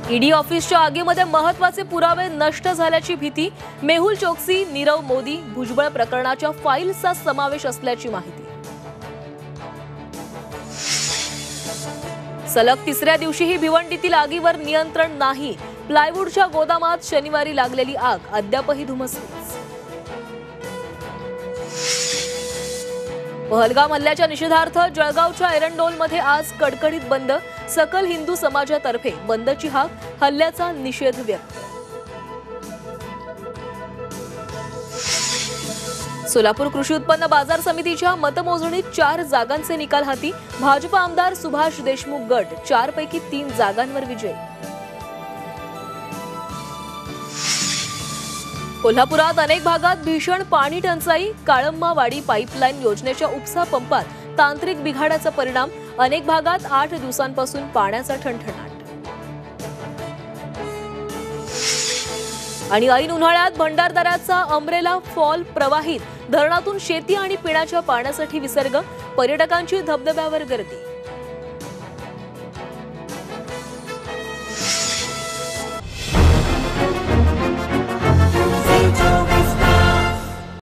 ED ऑफिसच्या आगीमध्ये महत्त्वाचे पुरावे नष्ट झाल्याची भीती। मेहुल चोक्सी, नीरव मोदी, भुजबळ प्रकरणाच्या फाईलचा समावेश असल्याची माहिती। सलग तिसऱ्या दिवशीही भिवंडीतील आगीवर नियंत्रण नाही। प्लायवूडच्या गोदामात शनिवारी लागलेली आग अद्यापही धुमसलीच। पहलगाम हल्ल्याच्या निषेधार्थ जळगावच्या एरंडोलमध्ये आज कडकडीत बंद। सकल हिंदू समाजातर्फे बंदची हाक, हल्ल्याचा निषेध व्यक्त। सोलापूर कृषी उत्पन्न बाजार समितीच्या मतमोजणीत 4 जागांचे निकाल हाती। भाजप आमदार सुभाष देशमुख गट 4 पैकी 3 जागांवर विजयी। कोल्हापुरात अनेक भागात भीषण पाणी टंचाई। काळंबावाडी पाईपलाईन योजनेच्या उपसा पंपात तांत्रिक बिघाडाचा परिणाम। अनेक भागात 8 दिवसांपासून पाण्याचा ठणठणाट। आणि ऐन उन्हाळ्यात भंडारदऱ्याचा अमरेला फॉल प्रवाहित। धरणातून शेती आणि पिण्याच्या पाण्यासाठी विसर्ग। पर्यटकांची धबधब्यावर गर्दी।